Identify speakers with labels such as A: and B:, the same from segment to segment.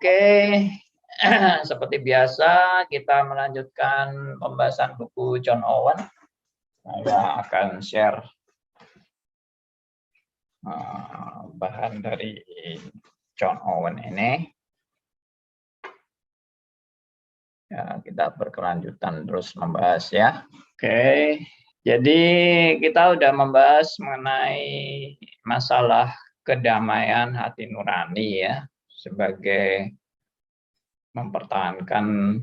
A: Oke, seperti biasa kita melanjutkan pembahasan buku John Owen. Saya akan share bahan dari John Owen ini. Ya, kita berkelanjutan terus membahas ya. Oke, jadi kita udah membahas mengenai masalah kedamaian hati nurani ya, sebagai mempertahankan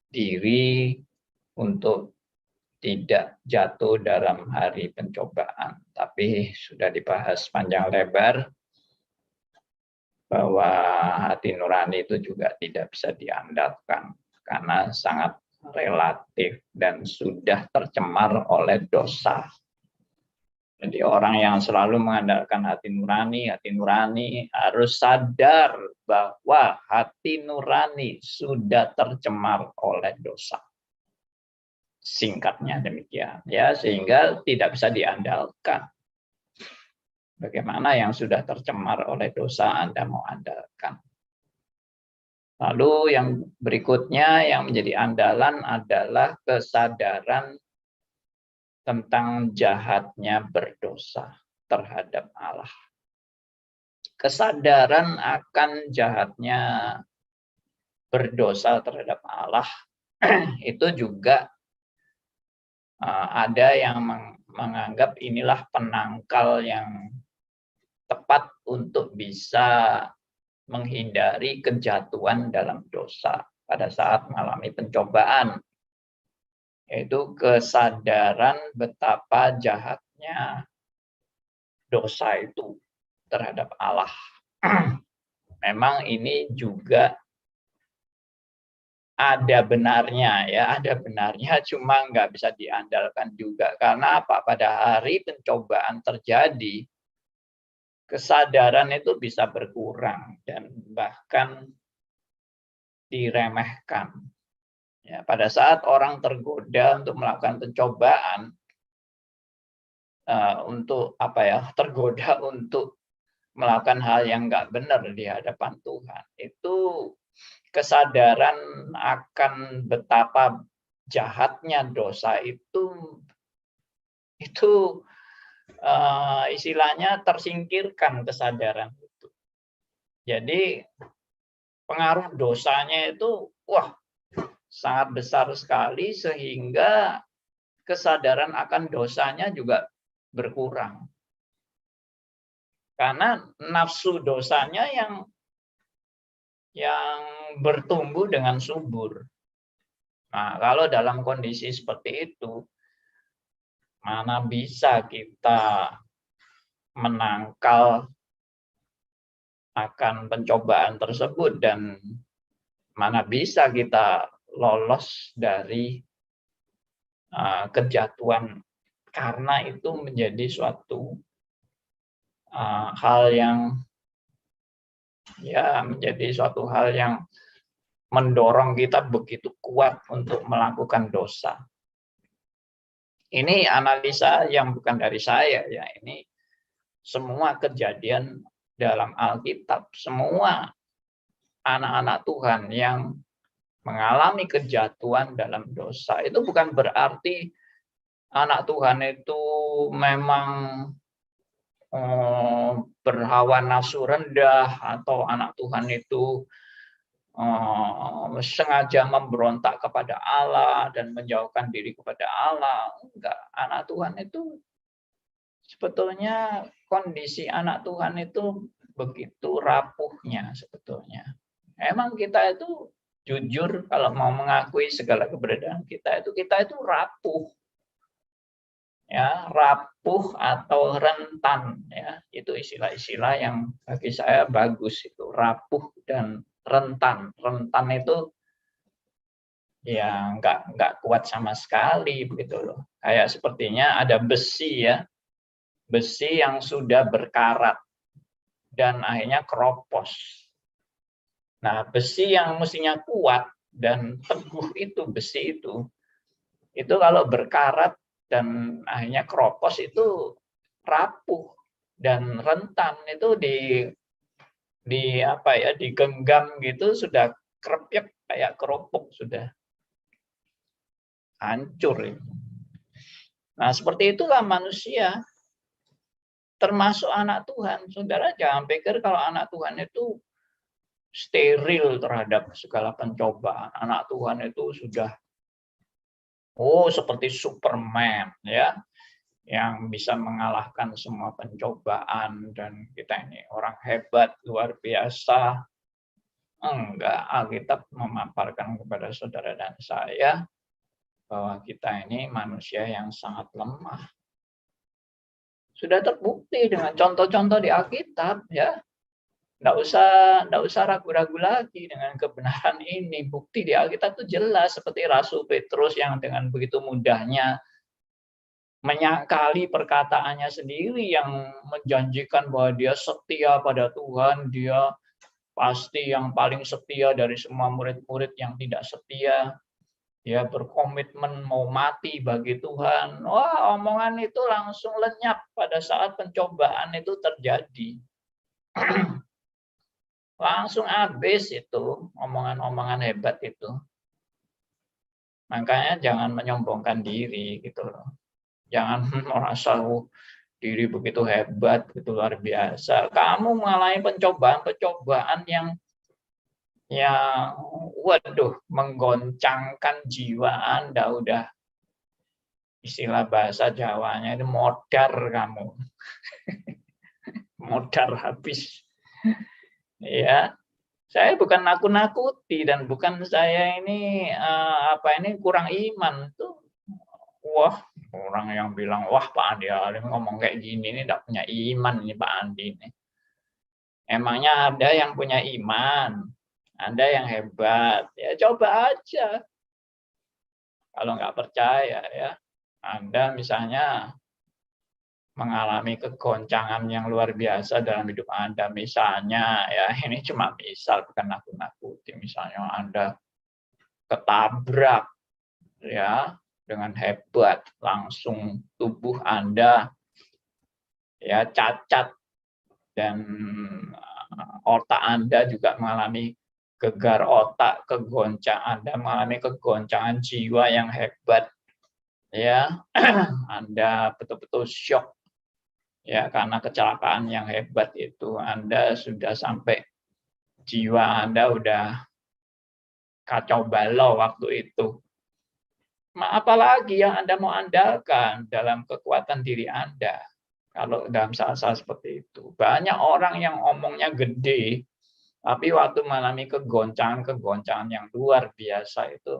A: diri untuk tidak jatuh dalam hari pencobaan. Tapi sudah dibahas panjang lebar bahwa hati nurani itu juga tidak bisa diandalkan karena sangat relatif dan sudah tercemar oleh dosa. Jadi orang yang selalu mengandalkan hati nurani harus sadar bahwa hati nurani sudah tercemar oleh dosa. Singkatnya demikian ya, sehingga tidak bisa diandalkan. Bagaimana yang sudah tercemar oleh dosa Anda mau andalkan? Lalu yang berikutnya yang menjadi andalan adalah kesadaran tentang jahatnya berdosa terhadap Allah. Kesadaran akan jahatnya berdosa terhadap Allah itu juga ada yang menganggap inilah penangkal yang tepat untuk bisa menghindari kejatuhan dalam dosa pada saat mengalami pencobaan. Yaitu kesadaran betapa jahatnya dosa itu terhadap Allah. Memang ini juga ada benarnya ya, ada benarnya, cuma nggak bisa diandalkan juga. Karena apa? Pada hari pencobaan terjadi, kesadaran itu bisa berkurang dan bahkan diremehkan. Ya, pada saat orang tergoda untuk melakukan pencobaan, tergoda untuk melakukan hal yang nggak benar di hadapan Tuhan, itu kesadaran akan betapa jahatnya dosa itu istilahnya tersingkirkan kesadaran itu. Jadi pengaruh dosanya itu sangat besar sekali sehingga kesadaran akan dosanya juga berkurang. Karena nafsu dosanya yang bertumbuh dengan subur. Nah, kalau dalam kondisi seperti itu, mana bisa kita menangkal akan pencobaan tersebut dan mana bisa kita lolos dari kejatuhan, karena itu menjadi suatu hal yang mendorong kita begitu kuat untuk melakukan dosa. Ini analisa yang bukan dari saya ya, ini semua kejadian dalam Alkitab, semua anak-anak Tuhan yang mengalami kejatuhan dalam dosa. Itu bukan berarti anak Tuhan itu memang berhawa nafsu rendah atau anak Tuhan itu sengaja memberontak kepada Allah dan menjauhkan diri kepada Allah. Enggak, anak Tuhan itu sebetulnya kondisi anak Tuhan itu begitu rapuhnya sebetulnya. Emang kita itu jujur kalau mau mengakui segala keberadaan kita itu rapuh. Ya, rapuh atau rentan ya. Itu istilah-istilah yang bagi saya bagus itu, rapuh dan rentan. Rentan itu ya nggak kuat sama sekali begitu loh. Kayak sepertinya ada besi ya. Besi yang sudah berkarat dan akhirnya keropos. Nah, besi yang mestinya kuat dan teguh itu, besi itu kalau berkarat dan akhirnya keropos itu rapuh dan rentan, itu digenggam gitu sudah krepyek kayak kerupuk, sudah hancur itu. Nah, seperti itulah manusia, termasuk anak Tuhan. Saudara jangan pikir kalau anak Tuhan itu steril terhadap segala pencobaan. Anak Tuhan itu sudah seperti Superman ya, yang bisa mengalahkan semua pencobaan dan kita ini orang hebat luar biasa. Enggak, Alkitab memaparkan kepada saudara dan saya bahwa kita ini manusia yang sangat lemah. Sudah terbukti dengan contoh-contoh di Alkitab ya. Enggak usah ragu-ragu lagi dengan kebenaran ini. Bukti di Alkitab itu jelas, seperti Rasul Petrus yang dengan begitu mudahnya menyangkali perkataannya sendiri yang menjanjikan bahwa dia setia pada Tuhan, dia pasti yang paling setia dari semua murid-murid yang tidak setia. Dia berkomitmen mau mati bagi Tuhan. Wah, omongan itu langsung lenyap pada saat pencobaan itu terjadi. Langsung habis itu omongan-omongan hebat itu. Makanya jangan menyombongkan diri gitu loh. Jangan merasa diri begitu hebat, gitu luar biasa. Kamu mengalami pencobaan-pencobaan yang waduh, menggoncangkan jiwa Anda, udah istilah bahasa Jawanya itu modar kamu. Modar habis. Ya, saya bukan nakut-nakuti dan bukan saya ini kurang iman tuh. Wah, orang yang bilang, wah Pak Andi ngomong kayak gini ini tidak punya iman ini Pak Andi ini. Emangnya ada yang punya iman, Anda yang hebat, ya coba aja. Kalau nggak percaya ya, Anda misalnya mengalami kegoncangan yang luar biasa dalam hidup Anda, misalnya ya ini cuma misal, bukan nakut-nakuti, misalnya Anda ketabrak ya dengan hebat, langsung tubuh Anda ya cacat dan otak Anda juga mengalami gegar otak, Anda mengalami kegoncangan jiwa yang hebat ya. Anda betul-betul syok ya karena kecelakaan yang hebat itu. Anda sudah sampai jiwa Anda udah kacau balau waktu itu. Apalagi yang Anda mau andalkan dalam kekuatan diri Anda kalau dalam saat-saat seperti itu. Banyak orang yang omongnya gede, tapi waktu mengalami kegoncangan yang luar biasa itu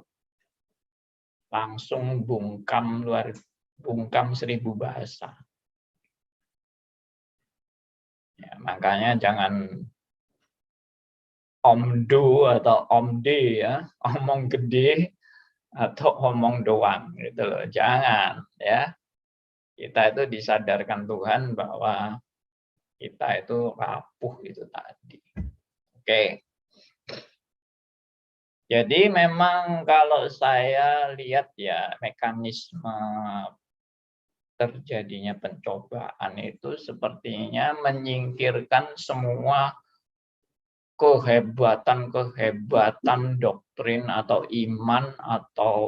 A: langsung bungkam 1000 bahasa. Ya, makanya jangan omdo atau omde ya, omong gede atau omong doang gitu loh. Jangan ya. Kita itu disadarkan Tuhan bahwa kita itu rapuh itu tadi. Oke. Jadi memang kalau saya lihat ya mekanisme terjadinya pencobaan itu sepertinya menyingkirkan semua kehebatan doktrin atau iman atau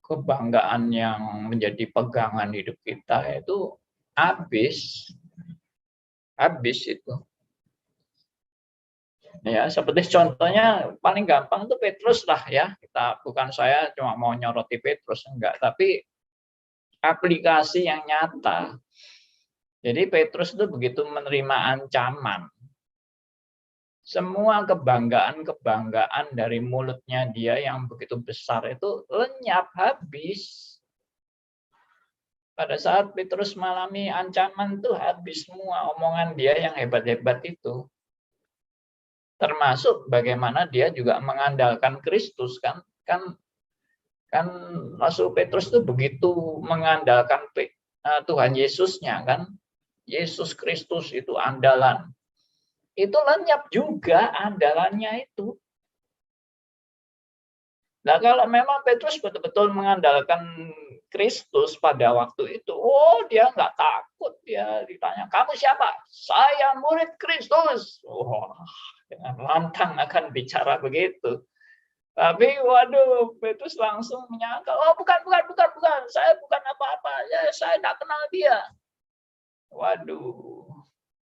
A: kebanggaan yang menjadi pegangan hidup kita itu habis itu. Ya, seperti contohnya paling gampang itu Petrus lah ya. Bukan saya cuma mau nyoroti Petrus, enggak, tapi aplikasi yang nyata. Jadi Petrus itu begitu menerima ancaman, semua kebanggaan dari mulutnya dia yang begitu besar itu lenyap habis. Pada saat Petrus mengalami ancaman tuh habis semua omongan dia yang hebat-hebat itu. Termasuk bagaimana dia juga mengandalkan Kristus kan Rasul Petrus itu begitu mengandalkan Tuhan Yesusnya kan. Yesus Kristus itu andalan. Itu lenyap juga andalannya itu. Nah, kalau memang Petrus betul-betul mengandalkan Kristus pada waktu itu, oh dia nggak takut, dia ditanya, kamu siapa? Saya murid Kristus. Wah, dengan lantang akan bicara begitu. Tapi waduh, Petrus langsung menyangka, oh bukan, saya bukan apa-apa, ya, saya tidak kenal dia. Waduh,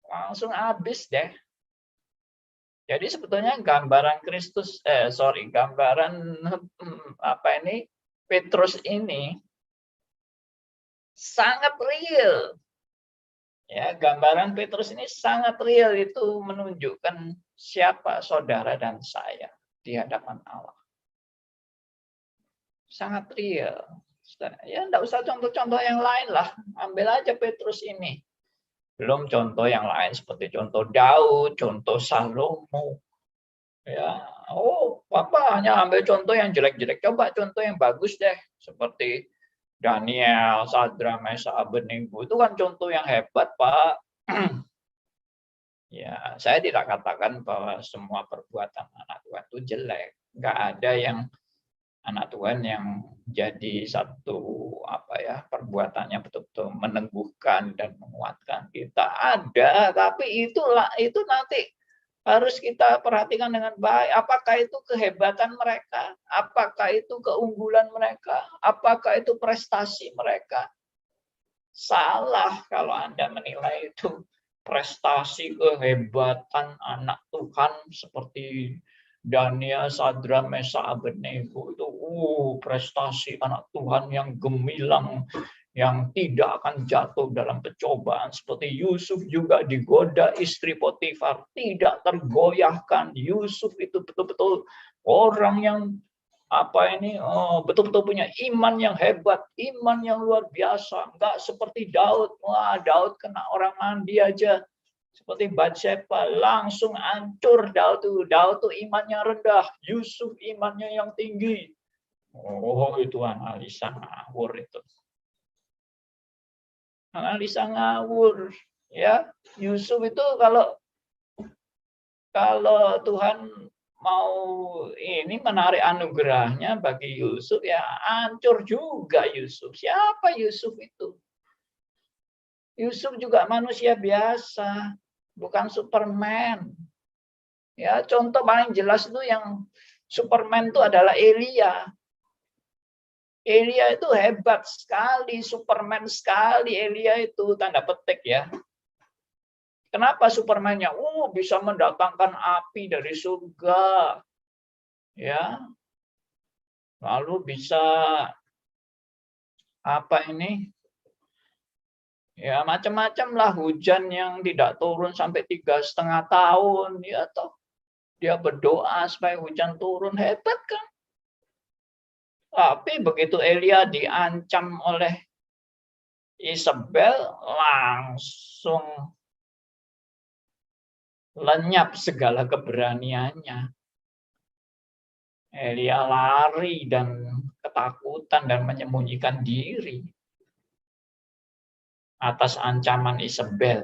A: langsung habis deh. Jadi sebetulnya gambaran Petrus ini sangat real. Ya, gambaran Petrus ini sangat real, itu menunjukkan siapa saudara dan saya di hadapan Allah. Sangat real. Ya, enggak usah contoh-contoh yang lain lah. Ambil aja Petrus ini. Belum contoh yang lain seperti contoh Daud, contoh Salomo. Ya, oh, Papa hanya ambil contoh yang jelek-jelek. Coba contoh yang bagus deh, seperti Daniel, Sadra, Mesa, Abednego. Itu kan contoh yang hebat, Pak. Ya, saya tidak katakan bahwa semua perbuatan anak Tuhan itu jelek. Nggak ada yang anak Tuhan yang jadi satu perbuatannya betul-betul meneguhkan dan menguatkan kita. Ada, tapi itu nanti harus kita perhatikan dengan baik. Apakah itu kehebatan mereka? Apakah itu keunggulan mereka? Apakah itu prestasi mereka? Salah kalau Anda menilai itu prestasi, kehebatan anak Tuhan seperti Daniel, Sadra, Mesa, Abednego itu prestasi anak Tuhan yang gemilang, yang tidak akan jatuh dalam pencobaan. Seperti Yusuf juga digoda istri Potifar, tidak tergoyahkan. Yusuf itu betul-betul orang yang betul-betul punya iman yang hebat, iman yang luar biasa. Enggak seperti Daud. Wah, Daud kena orang mandi aja. Seperti Batsheba, langsung hancur Daud tuh imannya rendah, Yusuf imannya yang tinggi. Oh, itu analisa ngawur itu. Analisa ngawur, ya. Yusuf itu kalau Tuhan mau ini menarik anugerahnya bagi Yusuf, ya hancur juga Yusuf. Siapa Yusuf itu? Yusuf juga manusia biasa, bukan Superman. Ya, contoh paling jelas itu yang Superman itu adalah Elia. Elia itu hebat sekali, Superman sekali Elia itu, tanda petik ya. Kenapa Superman-nya? Bisa mendatangkan api dari surga. Ya. Lalu bisa ya macam-macam lah, hujan yang tidak turun sampai 3,5 tahun, ya toh. Dia berdoa supaya hujan turun, hebat kan? Tapi begitu Elia diancam oleh Isabel, langsung lenyap segala keberaniannya. Elia lari dan ketakutan dan menyembunyikan diri atas ancaman Isabel.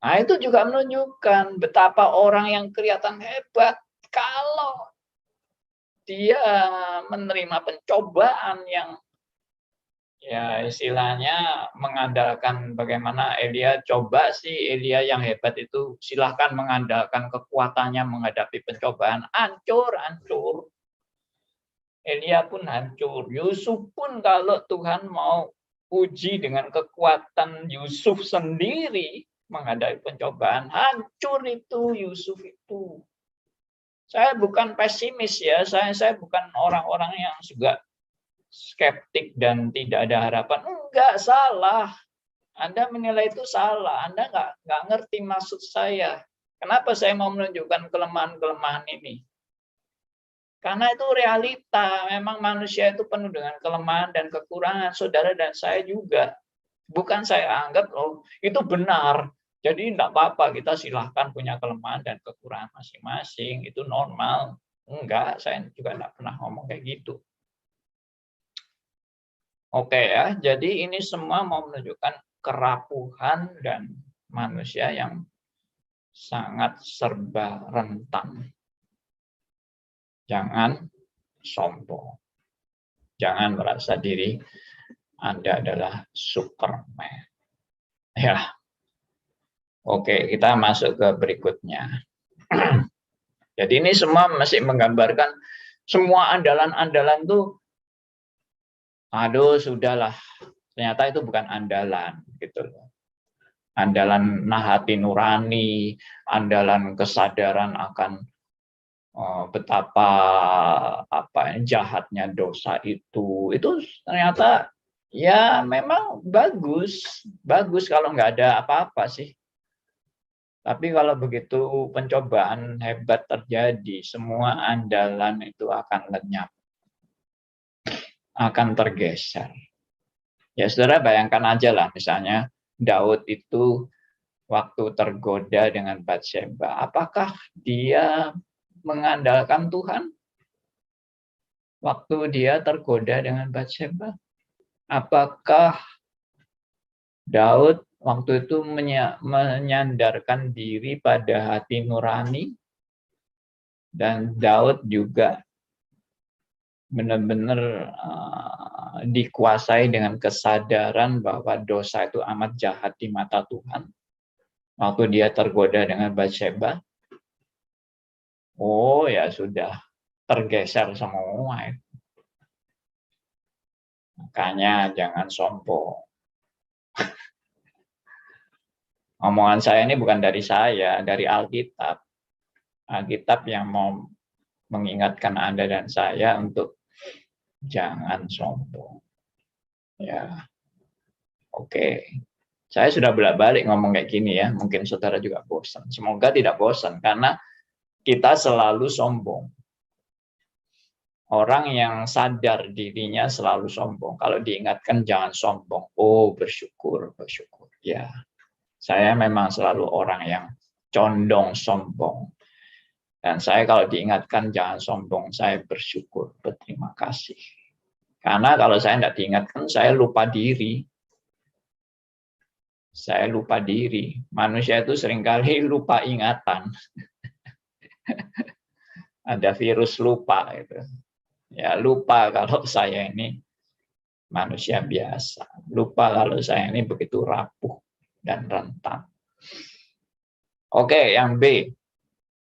A: Nah, itu juga menunjukkan betapa orang yang kelihatan hebat, kalau dia menerima pencobaan yang ya istilahnya mengandalkan bagaimana Elia, coba sih Elia yang hebat itu silahkan mengandalkan kekuatannya menghadapi pencobaan, hancur. Elia pun hancur, Yusuf pun kalau Tuhan mau uji dengan kekuatan Yusuf sendiri menghadapi pencobaan, hancur itu Yusuf itu. Saya bukan pesimis ya, saya bukan orang-orang yang juga skeptik dan tidak ada harapan. Enggak, salah. Anda menilai itu salah. Anda nggak ngerti maksud saya. Kenapa saya mau menunjukkan kelemahan-kelemahan ini? Karena itu realita. Memang manusia itu penuh dengan kelemahan dan kekurangan. Saudara dan saya juga. Bukan saya anggap, itu benar. Jadi tidak apa-apa, kita silahkan punya kelemahan dan kekurangan masing-masing. Itu normal. Enggak, saya juga tidak pernah ngomong kayak gitu. Oke ya, jadi ini semua mau menunjukkan kerapuhan dan manusia yang sangat serba rentan. Jangan sombong. Jangan merasa diri Anda adalah Superman. Ya, oke, kita masuk ke berikutnya. Jadi ini semua masih menggambarkan semua andalan-andalan tuh, aduh sudahlah, ternyata itu bukan andalan gitu loh. Andalan nahati nurani, andalan kesadaran akan betapa jahatnya dosa itu ternyata ya memang bagus kalau nggak ada apa-apa sih. Tapi kalau begitu pencobaan hebat terjadi, semua andalan itu akan lenyap, akan tergeser. Ya saudara bayangkan aja lah, misalnya Daud itu waktu tergoda dengan Batsheba, apakah dia mengandalkan Tuhan? Waktu dia tergoda dengan Batsheba, apakah Daud waktu itu menyandarkan diri pada hati nurani? Dan Daud juga benar-benar dikuasai dengan kesadaran bahwa dosa itu amat jahat di mata Tuhan. Waktu dia tergoda dengan Batsheba, oh ya sudah, tergeser semua. Makanya jangan sombong. Omongan saya ini bukan dari saya, dari Alkitab. Alkitab yang mau mengingatkan Anda dan saya untuk jangan sombong. Ya, oke. Saya sudah bolak-balik ngomong kayak gini ya, mungkin saudara juga bosan. Semoga tidak bosan, karena kita selalu sombong. Orang yang sadar dirinya selalu sombong. Kalau diingatkan jangan sombong, oh bersyukur. Ya, saya memang selalu orang yang condong sombong. Dan saya kalau diingatkan jangan sombong, saya bersyukur, berterima kasih. Karena kalau saya tidak diingatkan, saya lupa diri. Saya lupa diri. Manusia itu seringkali lupa ingatan. Ada virus lupa itu. Ya, lupa kalau saya ini manusia biasa. Lupa kalau saya ini begitu rapuh dan rentan. Oke, yang B.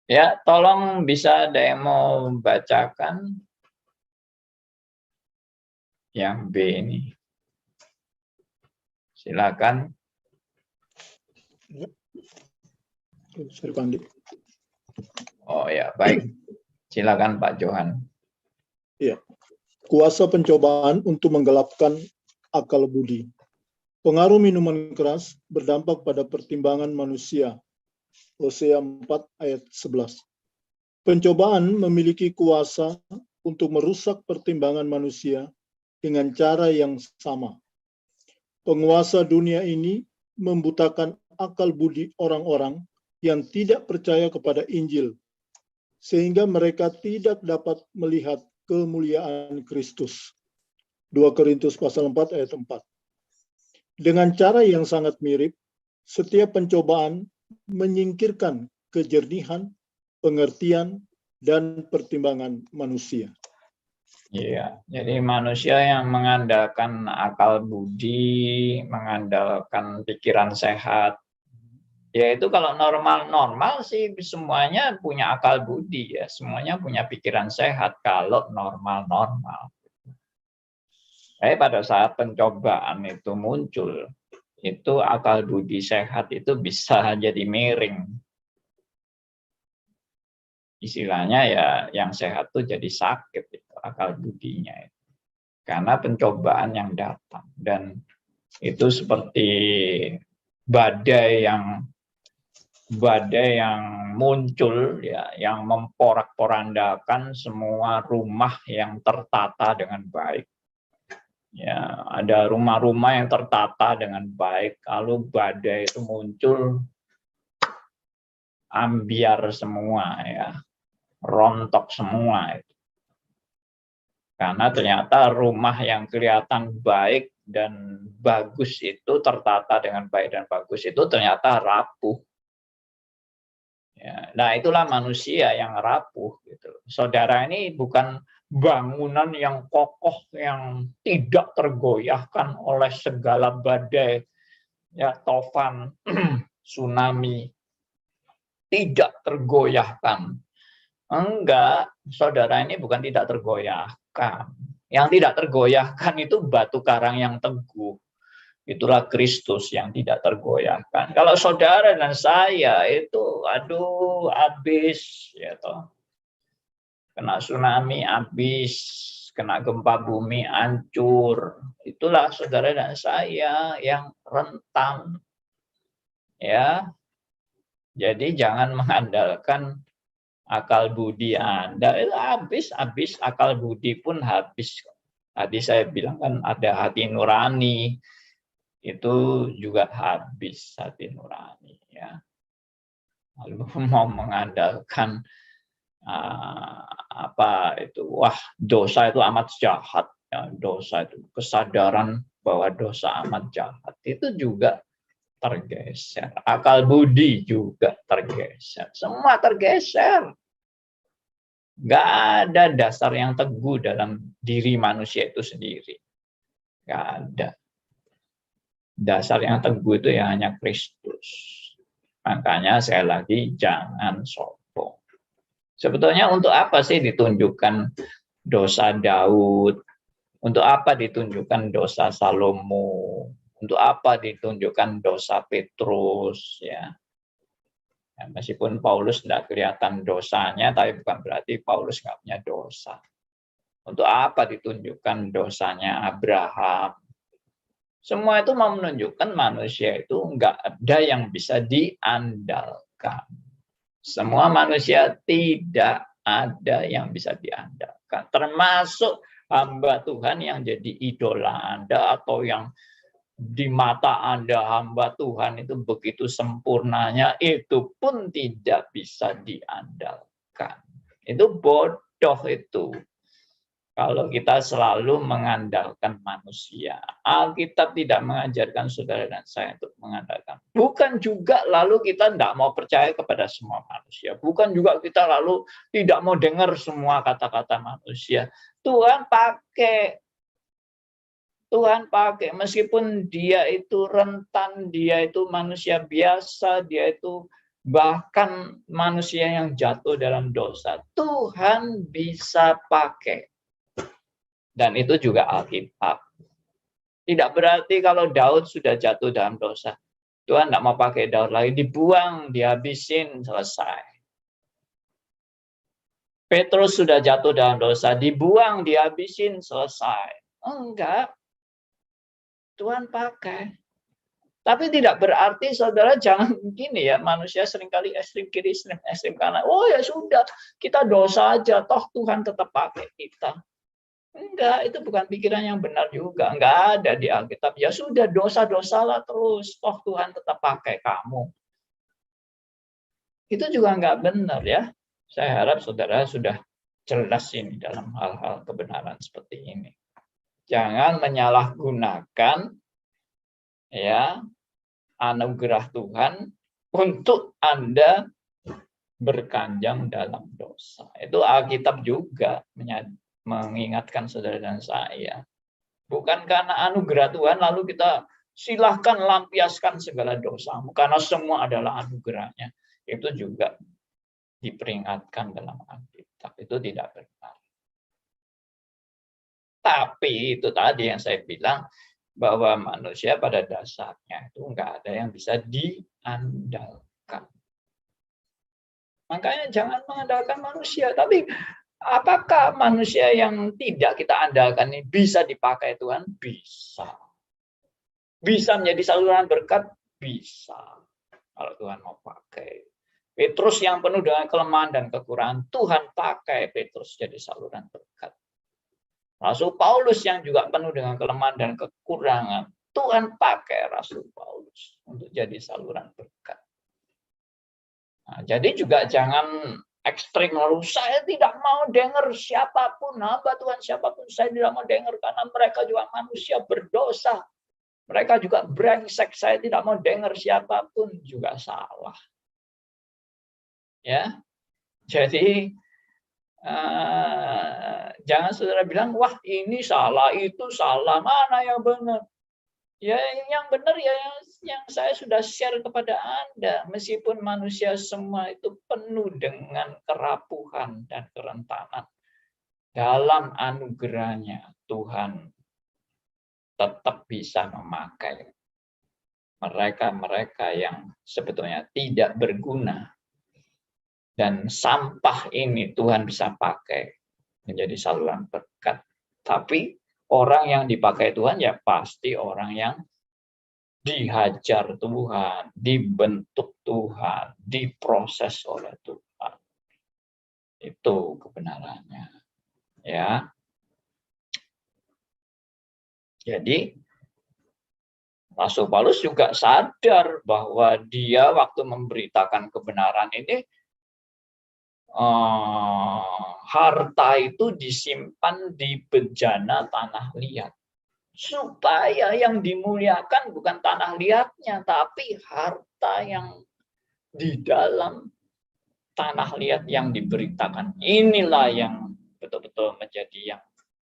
A: Ya, tolong bisa ada yang mau bacakan yang B ini. Silakan. Oh ya, baik. Silakan Pak Johan.
B: Ya. Kuasa pencobaan untuk menggelapkan akal budi. Pengaruh minuman keras berdampak pada pertimbangan manusia. Hosea 4 ayat 11. Pencobaan memiliki kuasa untuk merusak pertimbangan manusia dengan cara yang sama. Penguasa dunia ini membutakan akal budi orang-orang yang tidak percaya kepada Injil, sehingga mereka tidak dapat melihat kemuliaan Kristus. 2 Korintus pasal 4 ayat 4. Dengan cara yang sangat mirip, setiap pencobaan menyingkirkan kejernihan, pengertian, dan pertimbangan manusia.
A: Iya, jadi manusia yang mengandalkan akal budi, mengandalkan pikiran sehat, yaitu kalau normal-normal sih semuanya punya akal budi ya, semuanya punya pikiran sehat kalau normal-normal. Tapi pada saat pencobaan itu muncul, itu akal budi sehat itu bisa jadi miring. Istilahnya ya yang sehat tuh jadi sakit itu akal budinya itu. Karena pencobaan yang datang, dan itu seperti badai yang muncul ya, yang memporak-porandakan semua rumah yang tertata dengan baik. Ya, ada rumah-rumah yang tertata dengan baik, lalu badai itu muncul, ambiar semua ya, rontok semua itu. Karena ternyata rumah yang kelihatan baik dan bagus itu, tertata dengan baik dan bagus itu ternyata rapuh. Ya, nah itulah manusia yang rapuh gitu. Saudara ini bukan bangunan yang kokoh yang tidak tergoyahkan oleh segala badai, ya, tofan, tsunami, tidak tergoyahkan. Enggak, saudara, ini bukan tidak tergoyahkan. Yang tidak tergoyahkan itu batu karang yang teguh. Itulah Kristus yang tidak tergoyahkan. Kalau saudara dan saya itu, aduh, habis, ya toh. Kena tsunami habis, kena gempa bumi hancur. Itulah saudara dan saya yang rentan. Ya. Jadi jangan mengandalkan akal budi Anda. Itu habis akal budi pun habis. Tadi saya bilang kan ada hati nurani. Itu juga habis hati nurani, ya. Lalu mau mengandalkan apa itu, wah, dosa itu amat jahat, ya, dosa itu kesadaran bahwa dosa amat jahat itu juga tergeser, akal budi juga tergeser, semua tergeser. Nggak ada dasar yang teguh dalam diri manusia itu sendiri, nggak ada. Dasar yang teguh itu ya hanya Kristus. Makanya sekali lagi jangan sombong. Sebetulnya untuk apa sih ditunjukkan dosa Daud? Untuk apa ditunjukkan dosa Salomo? Untuk apa ditunjukkan dosa Petrus? Ya, meskipun Paulus tidak kelihatan dosanya, tapi bukan berarti Paulus nggak punya dosa. Untuk apa ditunjukkan dosanya Abraham? Semua itu mau menunjukkan manusia itu nggak ada yang bisa diandalkan. Semua manusia tidak ada yang bisa diandalkan. Termasuk hamba Tuhan yang jadi idola Anda atau yang di mata Anda hamba Tuhan itu begitu sempurnanya, itu pun tidak bisa diandalkan. Itu bodoh itu. Kalau kita selalu mengandalkan manusia. Alkitab tidak mengajarkan saudara dan saya untuk mengandalkan. Bukan juga lalu kita tidak mau percaya kepada semua manusia. Bukan juga kita lalu tidak mau dengar semua kata-kata manusia. Tuhan pakai. Tuhan pakai. Meskipun dia itu rentan, dia itu manusia biasa, dia itu bahkan manusia yang jatuh dalam dosa. Tuhan bisa pakai. Dan itu juga Alkitab. Tidak berarti kalau Daud sudah jatuh dalam dosa, Tuhan tidak mau pakai Daud lagi, dibuang, dihabisin, selesai. Petrus sudah jatuh dalam dosa, dibuang, dihabisin, selesai. Enggak. Tuhan pakai. Tapi tidak berarti saudara jangan begini ya, manusia seringkali ekstrim kiri, ekstrim kanan. Oh ya sudah, kita dosa aja, toh Tuhan tetap pakai kita. Enggak, itu bukan pikiran yang benar juga. Enggak ada di Alkitab. Ya sudah, dosa-dosalah terus. Toh Tuhan tetap pakai kamu. Itu juga enggak benar ya. Saya harap saudara sudah jelas ini dalam hal-hal kebenaran seperti ini. Jangan menyalahgunakan ya anugerah Tuhan untuk Anda berkanjang dalam dosa. Itu Alkitab juga mengingatkan saudara dan saya. Bukan karena anugerah Tuhan lalu kita silahkan lampiaskan segala dosamu karena semua adalah anugerahnya. Itu juga diperingatkan dalam Alkitab. Itu tidak benar. Tapi itu tadi yang saya bilang bahwa manusia pada dasarnya itu enggak ada yang bisa diandalkan. Makanya jangan mengandalkan manusia, tapi apakah manusia yang tidak kita andalkan ini bisa dipakai Tuhan? Bisa. Bisa menjadi saluran berkat? Bisa. Kalau Tuhan mau pakai. Petrus yang penuh dengan kelemahan dan kekurangan, Tuhan pakai Petrus jadi saluran berkat. Rasul Paulus yang juga penuh dengan kelemahan dan kekurangan, Tuhan pakai Rasul Paulus untuk jadi saluran berkat. Nah, jadi juga jangan ekstrim lalu saya tidak mau dengar siapapun, hamba Tuhan siapapun saya tidak mau dengar karena mereka juga manusia berdosa. Mereka juga brengsek, saya tidak mau dengar siapapun, juga salah. Ya. Jadi Jangan saudara bilang, wah ini salah, itu salah, mana yang benar? Ya yang benar ya yang saya sudah share kepada Anda. Meskipun manusia semua itu penuh dengan kerapuhan dan kerentanan, dalam anugerahnya Tuhan tetap bisa memakai mereka-mereka yang sebetulnya tidak berguna. Dan sampah ini Tuhan bisa pakai menjadi saluran berkat. Tapi orang yang dipakai Tuhan ya pasti orang yang dihajar Tuhan, dibentuk Tuhan, diproses oleh Tuhan. Itu kebenarannya. Ya. Jadi Rasul Paulus juga sadar bahwa dia waktu memberitakan kebenaran ini, harta itu disimpan di bejana tanah liat. Supaya yang dimuliakan bukan tanah liatnya, tapi harta yang di dalam tanah liat yang diberitakan. Inilah yang betul-betul menjadi yang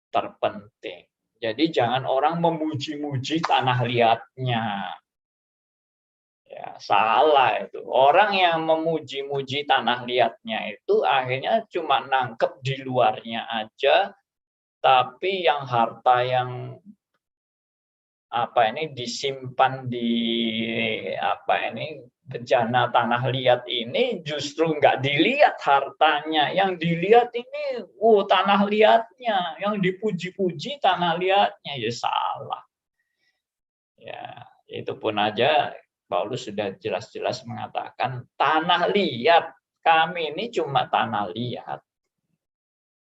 A: terpenting. Jadi jangan orang memuji-muji tanah liatnya. Ya, salah itu. Orang yang memuji-muji tanah liatnya itu akhirnya cuma nangkep di luarnya aja, tapi yang harta yang disimpan di bejana tanah liat ini justru nggak dilihat hartanya, yang dilihat ini tanah liatnya, yang dipuji-puji tanah liatnya. Ya salah. Ya, itu pun aja Paulus sudah jelas-jelas mengatakan tanah liat, kami ini cuma tanah liat,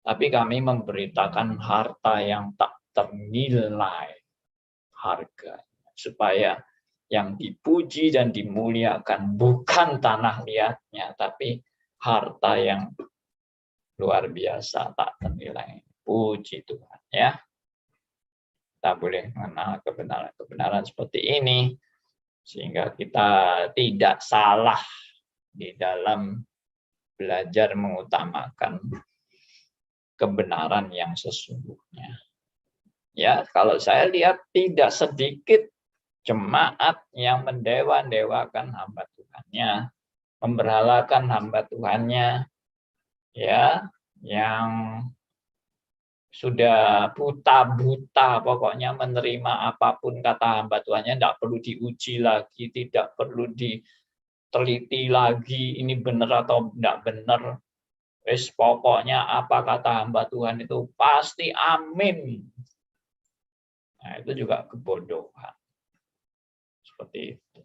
A: tapi kami memberitakan harta yang tak ternilai harga, supaya yang dipuji dan dimuliakan bukan tanah liatnya, tapi harta yang luar biasa tak ternilai. Puji Tuhan ya. Kita boleh mengenal kebenaran-kebenaran seperti ini sehingga kita tidak salah di dalam belajar mengutamakan kebenaran yang sesungguhnya. Ya, kalau saya lihat tidak sedikit jemaat yang mendewa-dewakan hamba Tuhannya, memberhalakan hamba Tuhannya, ya, yang sudah buta-buta, pokoknya menerima apapun kata hamba Tuhannya, tidak perlu diuji lagi, tidak perlu diteliti lagi, ini benar atau tidak benar. Pokoknya apa kata hamba Tuhan itu pasti amin. Nah, itu juga kebodohan. Seperti itu.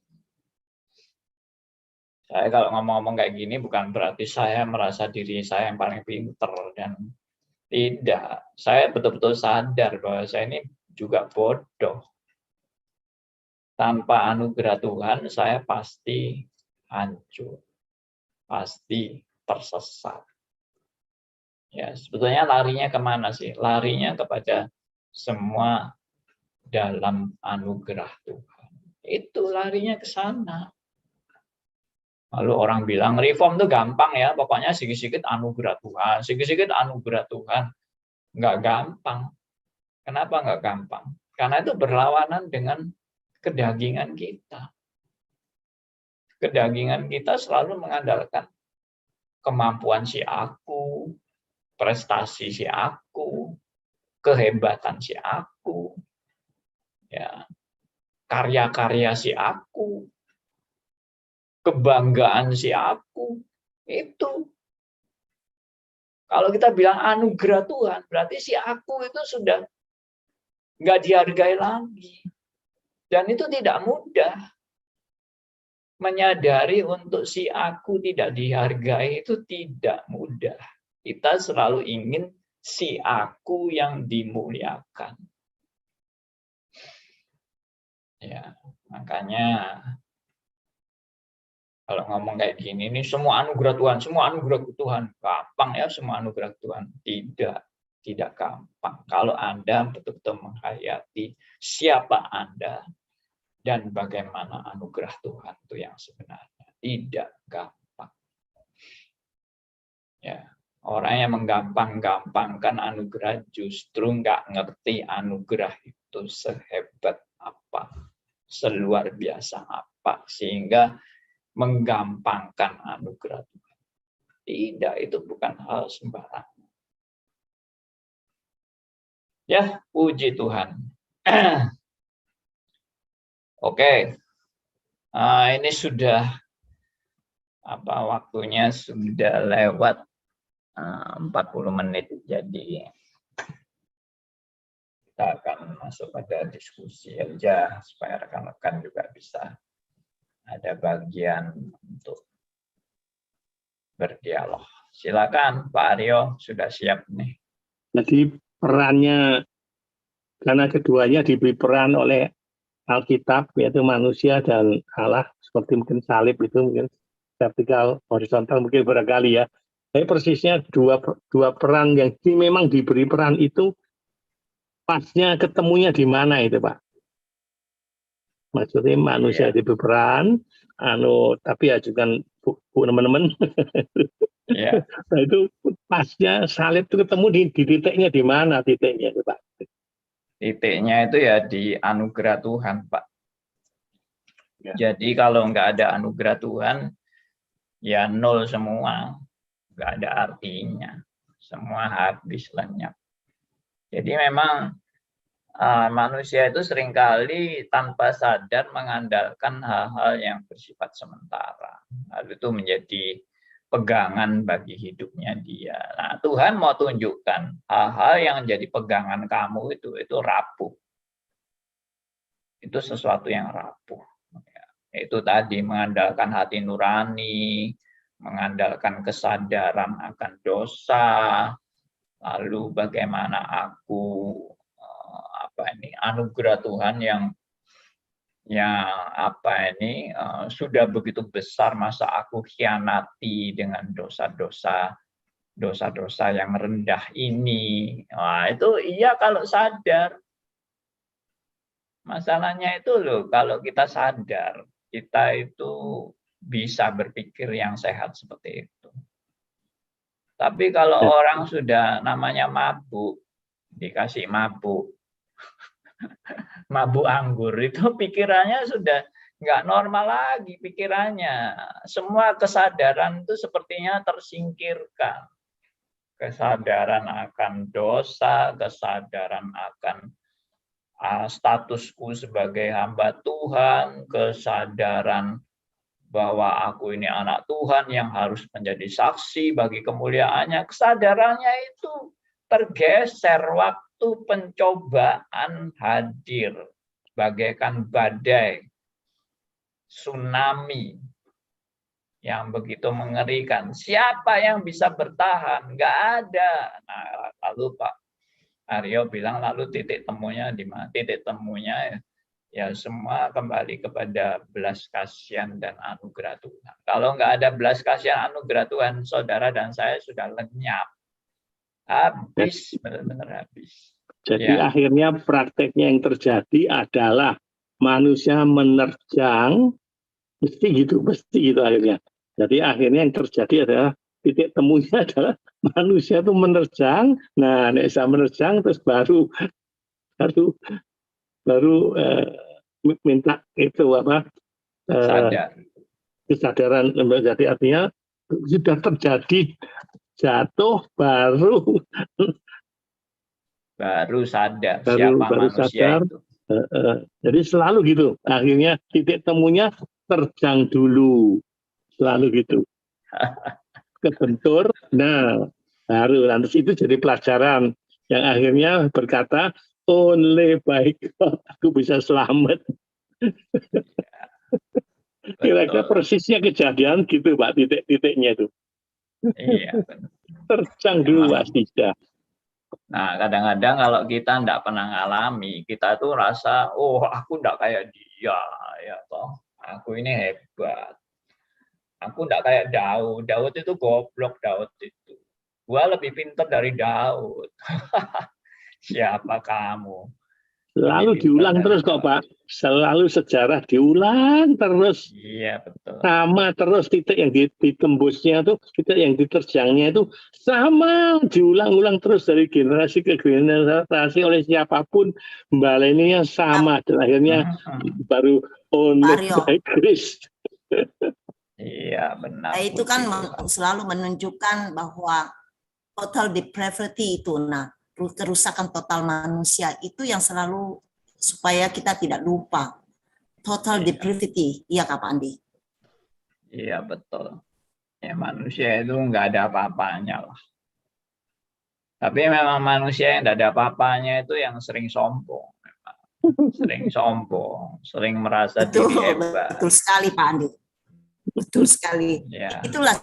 A: Saya kalau ngomong-ngomong kayak gini bukan berarti saya merasa diri saya yang paling pinter, dan tidak. Saya betul-betul sadar bahwa saya ini juga bodoh. Tanpa anugerah Tuhan saya pasti hancur, pasti tersesat. Ya, sebetulnya larinya kemana sih? Larinya kepada semua dalam anugerah Tuhan. Itu larinya ke sana. Lalu orang bilang reform itu gampang ya, pokoknya sedikit-sedikit anugerah Tuhan, sedikit-sedikit anugerah Tuhan. Nggak gampang. Kenapa nggak gampang? Karena itu berlawanan dengan kedagingan kita. Kedagingan kita selalu mengandalkan kemampuan si aku, prestasi si aku, kehebatan si aku, ya, karya-karya si aku, kebanggaan si aku. Itu kalau kita bilang anugerah Tuhan, berarti si aku itu sudah nggak dihargai lagi. Dan itu tidak mudah. Menyadari untuk si aku tidak dihargai itu tidak mudah. Kita selalu ingin si aku yang dimuliakan. Ya, makanya kalau ngomong kayak gini, ini semua anugerah Tuhan, semua anugerah Tuhan. Gampang ya semua anugerah Tuhan. Tidak gampang. Kalau Anda betul-betul menghayati siapa Anda dan bagaimana anugerah Tuhan itu yang sebenarnya. Tidak gampang. Ya, Orang yang menggampang-gampangkan anugerah justru nggak ngerti anugerah itu sehebat apa, seluar biasa apa, sehingga menggampangkan anugerah Tuhan. Tidak, itu bukan hal sembarangan. Ya, puji Tuhan. Oke, ini sudah waktunya sudah lewat 40 menit, jadi kita akan masuk pada diskusi aja supaya rekan-rekan juga bisa ada bagian untuk berdialog. Silakan Pak Aryo, sudah siap nih.
C: Jadi perannya, karena keduanya diberi peran oleh Alkitab, yaitu manusia dan Allah, seperti mungkin salib itu mungkin vertikal, horizontal mungkin barangkali ya. Tapi persisnya dua peran yang memang diberi peran itu pasnya ketemunya di mana itu Pak? Maksudnya manusia diberi peran, tapi ya juga teman-teman.
A: Ya.
C: Nah, itu pasnya salib itu ketemu di titiknya di mana titiknya itu Pak?
A: Titiknya itu ya di anugerah Tuhan, Pak. Ya. Jadi kalau nggak ada anugerah Tuhan, ya nol semua, nggak ada artinya, semua habis lenyap. Jadi memang manusia itu seringkali tanpa sadar mengandalkan hal-hal yang bersifat sementara, lalu itu menjadi pegangan bagi hidupnya dia. Nah, Tuhan mau tunjukkan hal-hal yang jadi pegangan kamu itu rapuh. Itu sesuatu yang rapuh. Itu tadi mengandalkan hati nurani, mengandalkan kesadaran akan dosa, lalu bagaimana aku anugerah Tuhan yang sudah begitu besar, masa aku khianati dengan dosa-dosa yang rendah ini. Nah, itu iya kalau sadar. Masalahnya itu loh, kalau kita sadar, kita itu bisa berpikir yang sehat seperti itu. Tapi kalau orang sudah namanya mabuk, dikasih mabuk, mabuk anggur, itu pikirannya sudah nggak normal lagi pikirannya. Semua kesadaran itu sepertinya tersingkirkan. Kesadaran akan dosa, kesadaran akan statusku sebagai hamba Tuhan, kesadaran bahwa aku ini anak Tuhan yang harus menjadi saksi bagi kemuliaannya. Kesadarannya itu tergeser waktu pencobaan hadir, bagaikan badai, tsunami yang begitu mengerikan. Siapa yang bisa bertahan? Nggak ada. Nah, lalu Pak Aryo bilang, lalu titik temunya di mana? Titik temunya ya semua kembali kepada belas kasihan dan anugerah Tuhan. Kalau nggak ada belas kasihan anugerah Tuhan, saudara dan saya sudah lenyap. Habis, benar-benar habis.
C: Jadi akhirnya prakteknya yang terjadi adalah manusia menerjang, mesti gitu akhirnya. Jadi akhirnya yang terjadi adalah titik temunya adalah manusia itu menerjang. Nah, nek bisa menerjang terus baru minta itu kesadaran. Jadi artinya sudah terjadi jatuh baru
A: sadar siapa manusia sadar. Itu.
C: Jadi selalu gitu. Akhirnya titik temunya terjang dulu. Selalu gitu. Kebentur, nah baru nanti itu jadi pelajaran yang akhirnya berkata, oleh baik aku bisa selamat. Kira-kira persisnya kejadian gitu Pak, titik-titiknya itu.
A: Iya.
C: Terjang dulu tidak.
A: Nah, kadang-kadang kalau kita tidak pernah ngalami, kita tuh rasa, oh aku tidak kayak dia, ya toh, aku ini hebat. Aku tidak kayak Daud. Daud itu goblok, Daud itu. Gua lebih pintar dari Daud. Siapa kamu?
C: Selalu
A: lebih
C: diulang
A: pintar
C: terus
A: dari
C: kok Pak. Selalu sejarah diulang terus.
A: Iya, betul.
C: Sama terus titik yang ditembusnya tuh, titik yang diterjangnya itu sama, diulang-ulang terus dari generasi ke generasi oleh siapapun, baleninya sama, dan akhirnya baru
D: Pak
C: only
D: Aryo,
C: by grace.
A: Iya, benar.
D: itu kan
A: puji Tuhan.
D: selalu menunjukkan bahwa total depravity itu, nah kerusakan total manusia itu yang selalu supaya kita tidak lupa total
A: Iya.
D: depravity, iya Kak Pak Andi?
A: Iya, betul. Ya, manusia itu nggak ada apa-apanya lah. Tapi memang manusia yang nggak ada apa-apanya itu yang sering sombong. Memang. Sering sombong, sering merasa
D: Betul,
A: diri hebat.
D: betul sekali Pak Andi. Betul sekali.
A: Ya,
D: Itulah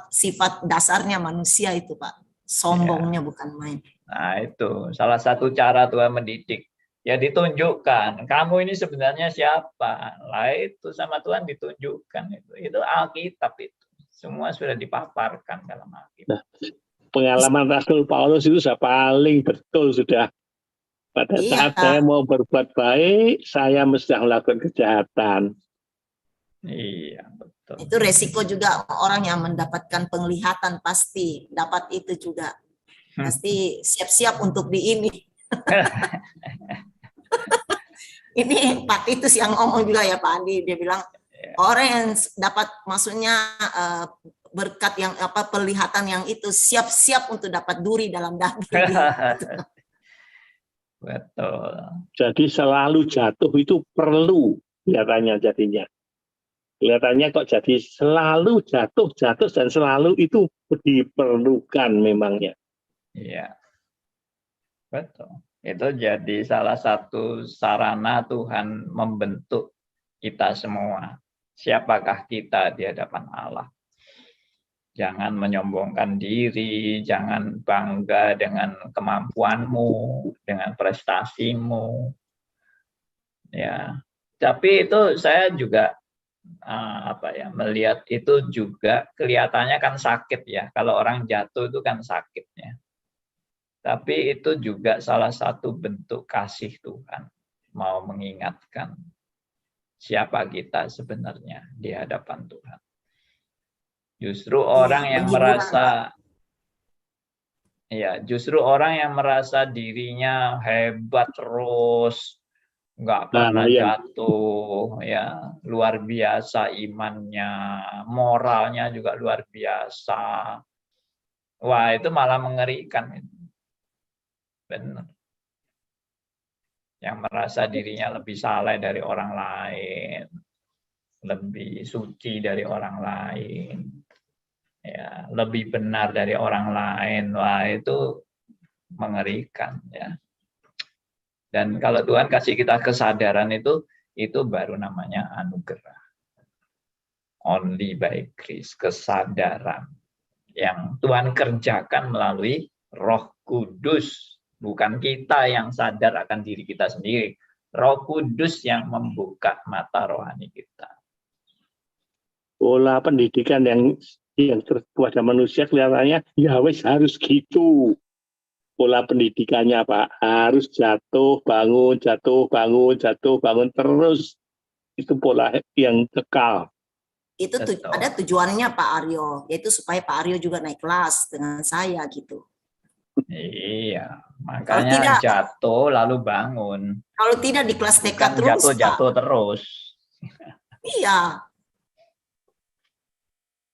D: sifat dasarnya manusia itu Pak. Sombongnya bukan main.
A: nah itu salah satu cara Tuhan mendidik. Ya ditunjukkan, kamu ini sebenarnya siapa. Lah itu sama Tuhan ditunjukkan. Itu Alkitab itu. Semua sudah dipaparkan dalam Alkitab.
C: Pengalaman Rasul Paulus itu sudah paling betul sudah. Pada saat saya mau berbuat baik, saya mesti melakukan kejahatan.
A: Iya, betul.
D: Itu resiko juga orang yang mendapatkan penglihatan pasti dapat itu juga. Pasti siap-siap untuk di ini. Ini Pak Titus yang ngomong juga ya Pak Andi, dia bilang orang yang dapat maksudnya berkat yang penglihatan yang itu siap-siap untuk dapat duri dalam daging.
A: Betul.
C: Jadi selalu jatuh itu perlu kelihatannya jadinya. Kelihatannya kok jadi selalu jatuh dan selalu itu diperlukan memangnya.
A: Iya. Betul. Itu jadi salah satu sarana Tuhan membentuk kita semua. Siapakah kita di hadapan Allah? Jangan menyombongkan diri, jangan bangga dengan kemampuanmu, dengan prestasimu. Ya. Tapi itu saya juga melihat itu juga kelihatannya kan sakit ya. Kalau orang jatuh itu kan sakitnya. Tapi itu juga salah satu bentuk kasih Tuhan. Mau mengingatkan siapa kita sebenarnya di hadapan Tuhan. Justru orang yang merasa dirinya hebat terus, nggak pernah jatuh, ya luar biasa imannya, moralnya juga luar biasa. Wah, itu malah mengerikan. Benar. Yang merasa dirinya lebih saleh dari orang lain, lebih suci dari orang lain, ya lebih benar dari orang lain. Wah, itu mengerikan ya. Dan kalau Tuhan kasih kita kesadaran itu baru namanya anugerah. Only by grace, kesadaran yang Tuhan kerjakan melalui Roh Kudus. Bukan kita yang sadar akan diri kita sendiri. Roh Kudus yang membuka mata rohani kita.
C: Pola pendidikan yang terbuat dari manusia kelihatannya ya wes harus gitu. Pola pendidikannya Pak harus jatuh bangun terus. Itu pola yang kekal.
D: Itu ada tujuannya Pak Aryo, yaitu supaya Pak Aryo juga naik kelas dengan saya gitu.
A: Iya, makanya jatuh lalu bangun.
D: Kalau tidak di kelas TK terus,
A: jatuh terus.
D: Iya.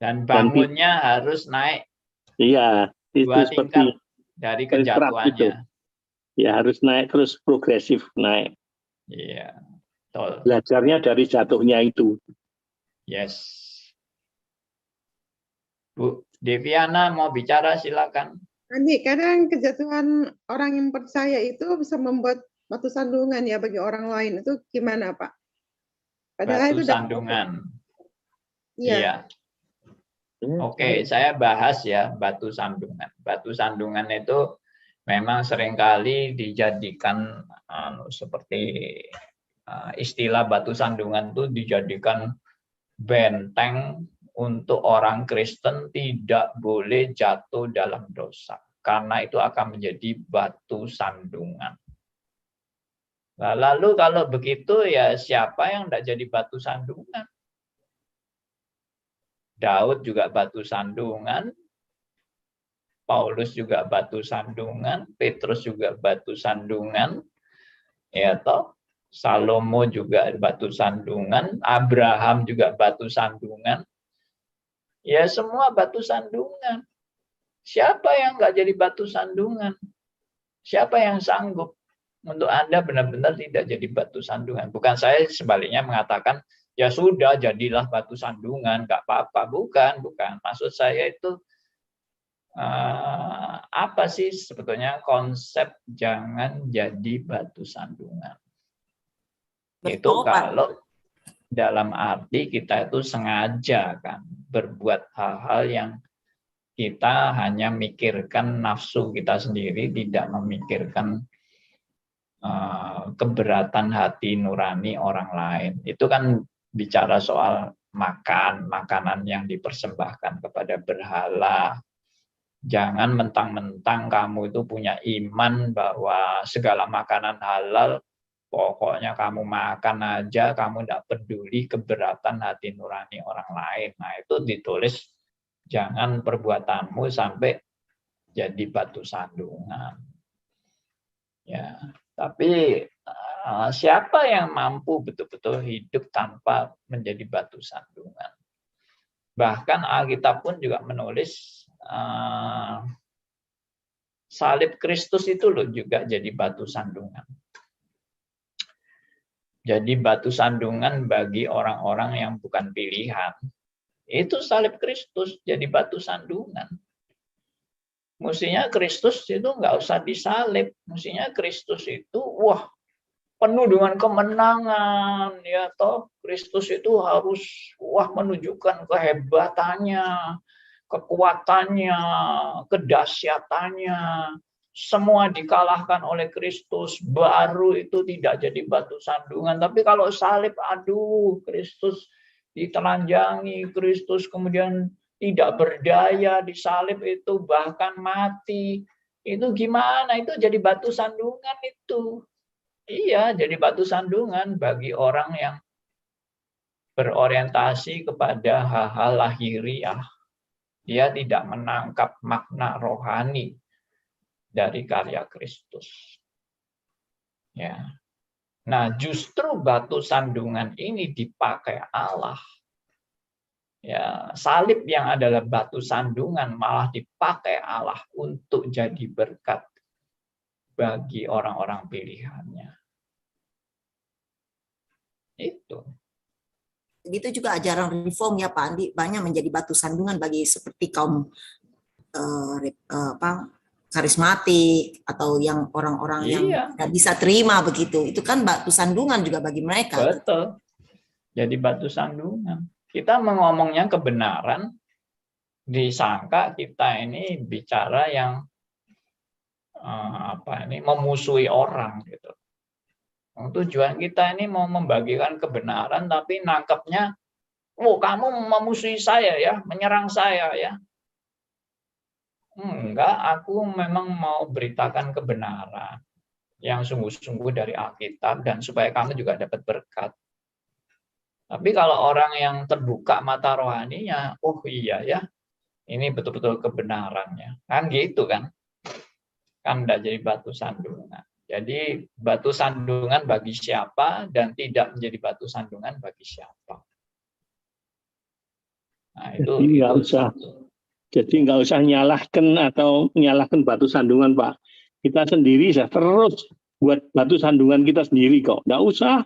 A: Dan bangunnya harus naik.
C: Iya, itu
A: 2
C: seperti
A: tingkat dari kejatuhannya.
C: Ya harus naik terus progresif naik.
A: Iya, betul.
C: Belajarnya dari jatuhnya itu.
A: Yes. Bu Deviana mau bicara silakan.
E: Andi, kadang kejatuhan orang yang percaya itu bisa membuat batu sandungan ya bagi orang lain. Itu gimana, Pak?
A: Padahal batu itu sandungan.
E: Iya.
A: Oke, saya bahas ya batu sandungan. Batu sandungan itu memang seringkali dijadikan seperti istilah batu sandungan itu dijadikan benteng untuk orang Kristen tidak boleh jatuh dalam dosa. Karena itu akan menjadi batu sandungan. Nah, lalu kalau begitu ya siapa yang tidak jadi batu sandungan? Daud juga batu sandungan, Paulus juga batu sandungan, Petrus juga batu sandungan, ya toh. Salomo juga batu sandungan, Abraham juga batu sandungan. Ya semua batu sandungan. Siapa yang nggak jadi batu sandungan? Siapa yang sanggup untuk Anda benar-benar tidak jadi batu sandungan? Bukan saya sebaliknya mengatakan, ya sudah jadilah batu sandungan, nggak apa-apa. Bukan. Maksud saya itu apa sih sebetulnya konsep jangan jadi batu sandungan? Itu
D: Betul, Pak.
A: kalau dalam arti kita itu sengaja kan berbuat hal-hal yang kita hanya mikirkan nafsu kita sendiri, tidak memikirkan keberatan hati nurani orang lain. Itu kan bicara soal makanan yang dipersembahkan kepada berhala. Jangan mentang-mentang kamu itu punya iman bahwa segala makanan halal, pokoknya kamu makan aja, kamu tidak peduli keberatan hati nurani orang lain. Nah, itu ditulis jangan perbuatanmu sampai jadi batu sandungan. Ya, tapi siapa yang mampu betul-betul hidup tanpa menjadi batu sandungan? Bahkan Alkitab pun juga menulis salib Kristus itu loh juga jadi batu sandungan. Jadi batu sandungan bagi orang-orang yang bukan pilihan. Itu salib Kristus jadi batu sandungan. Mestinya Kristus itu nggak usah disalib. Mestinya Kristus itu penuh dengan kemenangan, ya toh. Kristus itu harus menunjukkan kehebatannya, kekuatannya, kedahsyatannya. Semua dikalahkan oleh Kristus, baru itu tidak jadi batu sandungan. Tapi kalau salib, aduh, Kristus ditelanjangi, Kristus kemudian tidak berdaya, disalib itu bahkan mati. Itu gimana? Itu jadi batu sandungan itu. Iya, jadi batu sandungan bagi orang yang berorientasi kepada hal-hal lahiriah. Dia tidak menangkap makna rohani dari karya Kristus. Ya. Nah, justru batu sandungan ini dipakai Allah. Ya, salib yang adalah batu sandungan malah dipakai Allah untuk jadi berkat bagi orang-orang pilihannya. Itu.
D: Begitu juga ajaran reform ya Pak Andi, banyak menjadi batu sandungan bagi seperti kaum karismatik atau yang orang-orang yang tidak bisa terima begitu. Itu kan batu sandungan juga bagi mereka.
A: Betul. Jadi batu sandungan. Kita mengomongnya kebenaran, disangka kita ini bicara yang memusuhi orang gitu. Tujuan kita ini mau membagikan kebenaran, tapi nangkepnya, kamu memusuhi saya ya, menyerang saya ya. Enggak, aku memang mau beritakan kebenaran yang sungguh-sungguh dari Alkitab dan supaya kamu juga dapat berkat. Tapi kalau orang yang terbuka mata rohaninya, iya ya, ini betul-betul kebenarannya. Kan gitu kan. Kan enggak jadi batu sandungan. Jadi batu sandungan bagi siapa dan tidak menjadi batu sandungan bagi siapa. Nah,
C: jadi nggak usah nyalahkan batu sandungan, Pak. Kita sendiri terus buat batu sandungan kita sendiri kok. Nggak usah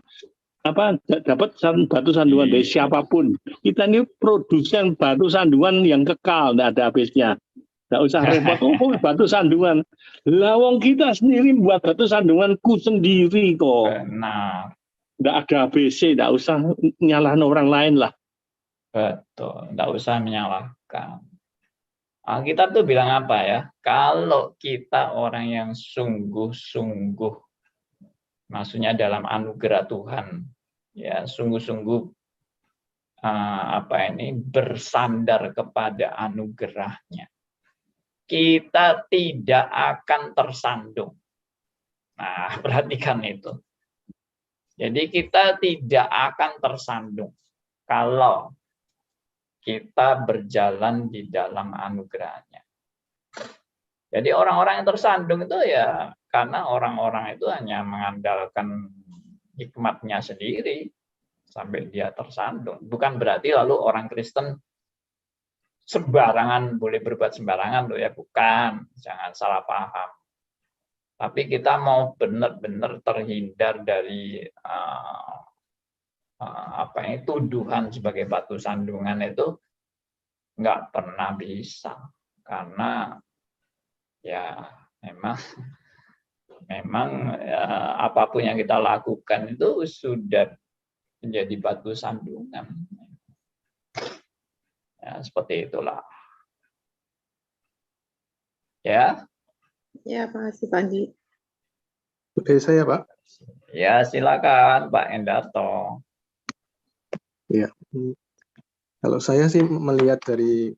C: dapat batu sandungan dari siapapun. Kita ini produsen batu sandungan yang kekal, nggak ada habisnya. Nggak usah repot, batu sandungan. Lawang kita sendiri buat batu sandunganku sendiri kok.
A: Benar.
C: Nggak ada ABC, nggak usah nyalahin orang lain lah.
A: Betul, nggak usah menyalahkan. Alkitab tuh bilang apa ya? Kalau kita orang yang sungguh-sungguh, maksudnya dalam anugerah Tuhan, ya sungguh-sungguh bersandar kepada anugerahnya, kita tidak akan tersandung. Nah, perhatikan itu. Jadi kita tidak akan tersandung kalau kita berjalan di dalam anugerahnya. Jadi orang-orang yang tersandung itu ya karena orang-orang itu hanya mengandalkan hikmatnya sendiri sampai dia tersandung. Bukan berarti lalu orang Kristen sembarangan boleh berbuat sembarangan loh ya, bukan. Jangan salah paham. Tapi kita mau benar-benar terhindar dari tuduhan sebagai batu sandungan itu nggak pernah bisa, karena ya memang apapun yang kita lakukan itu sudah menjadi batu sandungan. Ya, seperti itulah. Ya.
E: Ya, makasih Pak Andi.
C: Oke, saya Pak.
A: Ya, silakan Pak Endarto.
C: Ya, kalau saya sih melihat dari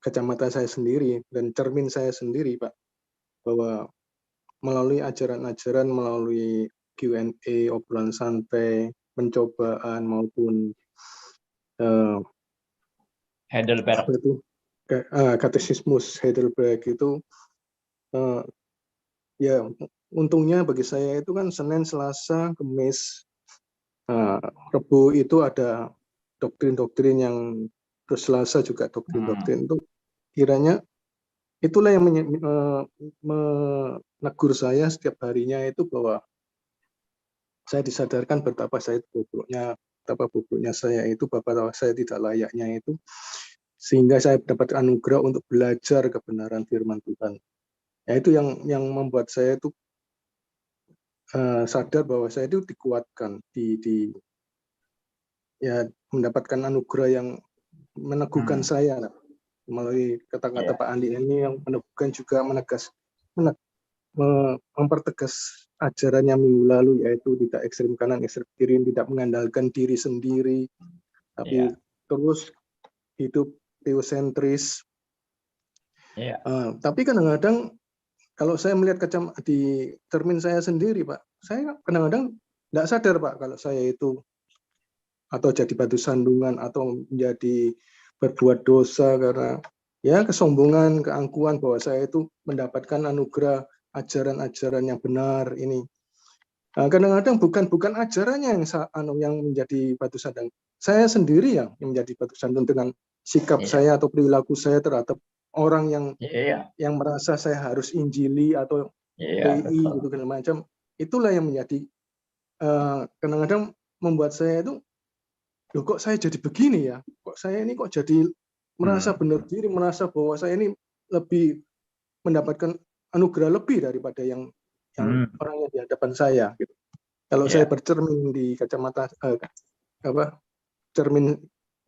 C: kacamata saya sendiri dan cermin saya sendiri, Pak, bahwa melalui ajaran-ajaran, melalui Q&A, obrolan santai, pencobaan maupun
A: Heidelberg.
C: Katesismus Heidelberg itu, ya untungnya bagi saya itu kan Senin, Selasa, Kamis, Rebu itu ada doktrin-doktrin yang, terus Selasa juga doktrin-doktrin itu kiranya itulah yang menegur saya setiap harinya itu, bahwa saya disadarkan betapa bobroknya saya itu, betapa saya tidak layaknya itu, sehingga saya dapat anugerah untuk belajar kebenaran firman Tuhan. Ya, itu yang membuat saya itu sadar bahwa saya itu dikuatkan, ya mendapatkan anugerah yang meneguhkan saya melalui kata-kata Pak Andi ini, yang meneguhkan juga mempertegas ajarannya minggu lalu, yaitu tidak ekstrem kanan ekstrem kiri, tidak mengandalkan diri sendiri, tapi terus hidup teosentris. Tapi kadang-kadang kalau saya melihat di cermin saya sendiri, Pak, saya kadang-kadang tidak sadar, Pak, kalau saya itu atau jadi batu sandungan atau menjadi berbuat dosa karena ya kesombongan, keangkuhan bahwa saya itu mendapatkan anugerah ajaran-ajaran yang benar ini. Kadang-kadang bukan ajarannya yang menjadi batu sandungan. Saya sendiri yang menjadi batu sandungan dengan sikap saya atau perilaku saya terhadap orang yang merasa saya harus injili atau PI gitu segala macam. Itulah yang menjadi kadang-kadang membuat saya itu, loh kok saya jadi begini ya? Kok saya ini kok jadi merasa benar diri, merasa bahwa saya ini lebih mendapatkan anugerah lebih daripada yang orang yang di hadapan saya gitu. Kalau saya bercermin di kacamata cermin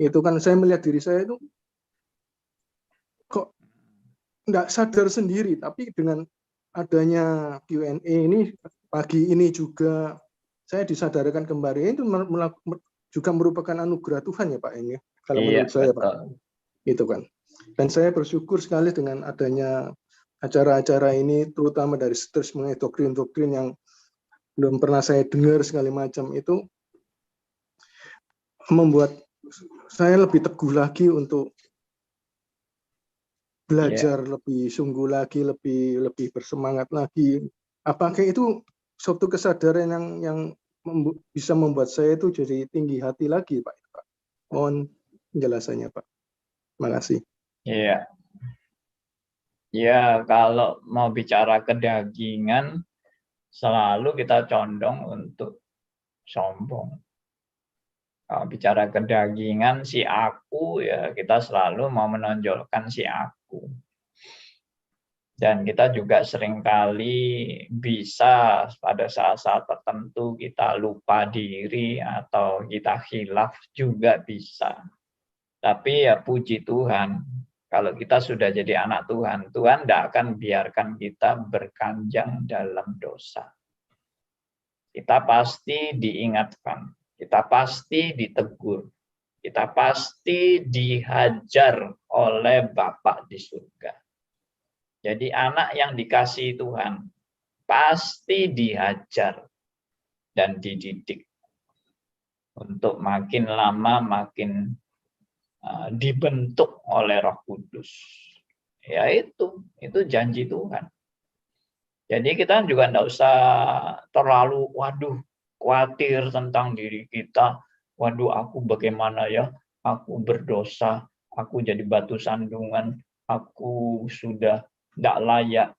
C: itu kan, saya melihat diri saya itu kok enggak sadar sendiri, tapi dengan adanya Q&A ini pagi ini juga saya disadarkan kembali, itu juga merupakan anugerah Tuhan ya Pak ini. Kalau menurut saya Pak, itu kan. Dan saya bersyukur sekali dengan adanya acara-acara ini, terutama dari terus mengenai doktrin-doktrin yang belum pernah saya dengar segala macam, itu membuat saya lebih teguh lagi untuk belajar lebih sungguh lagi, lebih bersemangat lagi. Apakah itu suatu kesadaran yang bisa membuat saya itu jadi tinggi hati lagi, Pak? Mohon penjelasannya, Pak. Terima kasih.
A: Iya. Ya, kalau mau bicara kedagingan, selalu kita condong untuk sombong. Kalau bicara kedagingan, si aku, ya kita selalu mau menonjolkan si aku. Dan kita juga seringkali bisa pada saat-saat tertentu kita lupa diri atau kita khilaf juga bisa. Tapi ya puji Tuhan, kalau kita sudah jadi anak Tuhan, Tuhan tidak akan biarkan kita berkanjang dalam dosa. Kita pasti diingatkan, kita pasti ditegur, kita pasti dihajar oleh Bapa di surga. Jadi anak yang dikasihi Tuhan pasti dihajar, dan dididik untuk makin lama makin dibentuk oleh Roh Kudus. Ya itu janji Tuhan. Jadi kita juga tidak usah terlalu khawatir tentang diri kita. Waduh, aku bagaimana ya? Aku berdosa, aku jadi batu sandungan, aku sudah tidak layak.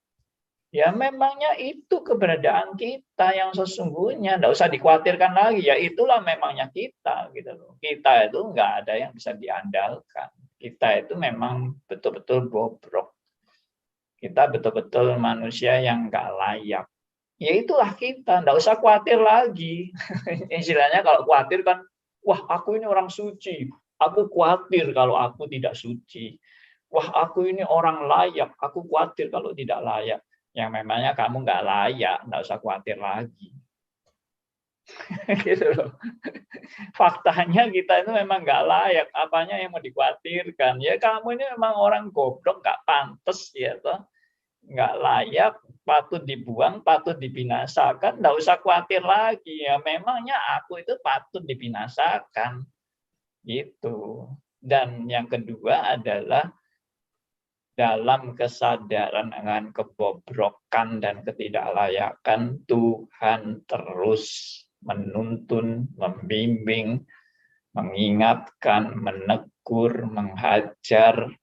A: Ya memangnya itu keberadaan kita yang sesungguhnya, tidak usah dikhawatirkan lagi. Ya itulah memangnya kita, gitu loh. Kita itu nggak ada yang bisa diandalkan. Kita itu memang betul-betul bobrok. Kita betul-betul manusia yang nggak layak. Ya itulah kita, tidak usah khawatir lagi. Istilahnya kalau khawatir kan, wah aku ini orang suci. Aku khawatir kalau aku tidak suci. Wah aku ini orang layak. Aku khawatir kalau tidak layak. Yang memangnya kamu nggak layak, nggak usah khawatir lagi. Gitu loh. Faktanya kita itu memang nggak layak. Apanya yang mau dikhawatirkan? Ya kamu ini memang orang goblok, nggak pantas ya toh. Nggak layak, patut dibuang, patut dibinasakan, nggak usah khawatir lagi. Ya memangnya aku itu patut dibinasakan. Gitu. Dan yang kedua adalah dalam kesadaran dengan kebobrokan dan ketidaklayakan, Tuhan terus menuntun, membimbing, mengingatkan, menegur, menghajar,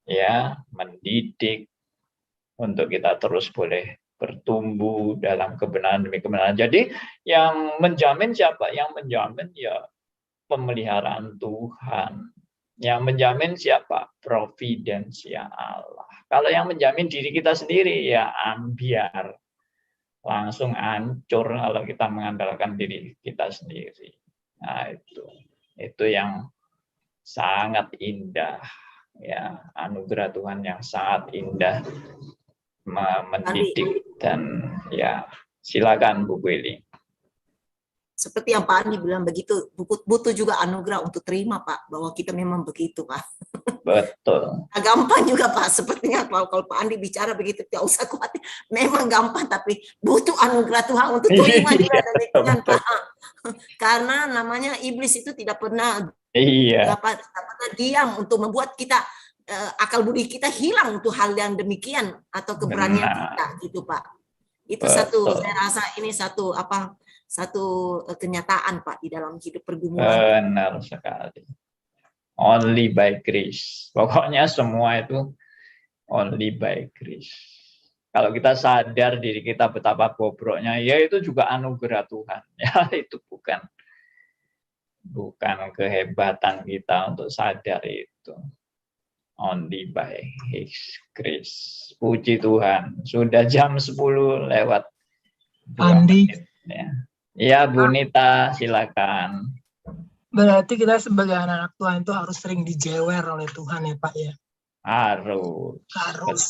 A: ya, mendidik untuk kita terus boleh bertumbuh dalam kebenaran demi kebenaran. Jadi yang menjamin siapa? Yang menjamin ya pemeliharaan Tuhan. Yang menjamin siapa? Providensia Allah. Kalau yang menjamin diri kita sendiri ya ambiar. Langsung hancur kalau kita mengandalkan diri kita sendiri. Nah, itu yang sangat indah ya, anugerah Tuhan yang sangat indah mendidik dan ya silakan Bu Kweli.
D: Seperti yang Pak Andi bilang begitu, butuh juga anugerah untuk terima Pak, bahwa kita memang begitu Pak.
A: Betul.
D: Nah, gampang juga Pak, sepertinya kalau Pak Andi bicara begitu, tidak usah khawatir. Memang gampang, tapi butuh anugerah Tuhan untuk terima juga demikian Pak. Karena namanya iblis itu tidak pernah diam untuk membuat kita akal budi kita hilang untuk hal yang demikian atau keberanian kita gitu Pak. Itu satu, saya rasa ini satu kenyataan Pak di dalam hidup pergumulan.
A: Benar sekali. Only by grace. Pokoknya semua itu only by grace. Kalau kita sadar diri kita betapa bobroknya, ya itu juga anugerah Tuhan. Ya itu bukan kehebatan kita untuk sadar itu. Only by His grace. Puji Tuhan. Sudah jam 10 lewat 2 menit. Ya, Bu Nita, silakan.
F: Berarti kita sebagai anak Tuhan itu harus sering dijewer oleh Tuhan ya Pak ya?
A: Harus.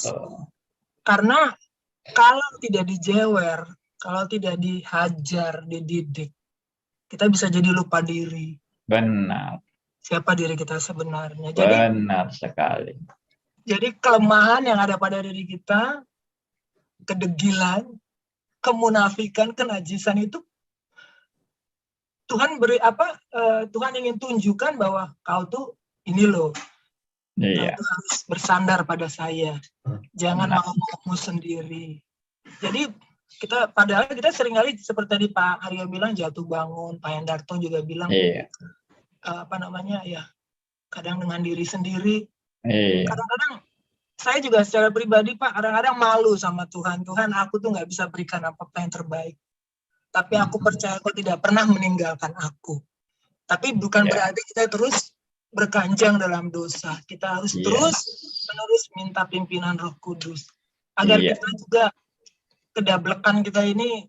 F: Betul. Karena kalau tidak dijewer, kalau tidak dihajar, dididik, kita bisa jadi lupa diri.
A: Benar.
F: Siapa diri kita sebenarnya.
A: Benar sekali.
F: Jadi kelemahan yang ada pada diri kita, kedegilan, kemunafikan, kenajisan itu Tuhan Tuhan ingin tunjukkan bahwa kau tuh ini loh. Kau tuh harus bersandar pada saya. Jangan mau sendiri. Jadi padahal kita seringkali seperti tadi Pak Aryo bilang jatuh bangun, Pak Hendarto juga bilang kadang dengan diri sendiri. Kadang-kadang saya juga secara pribadi Pak, kadang-kadang malu sama Tuhan. Tuhan, aku tuh nggak bisa berikan apa-apa yang terbaik. Tapi aku percaya kau tidak pernah meninggalkan aku. Tapi bukan berarti kita terus berkanjang dalam dosa. Kita harus terus minta pimpinan Roh Kudus. Agar kita juga kedablekan kita ini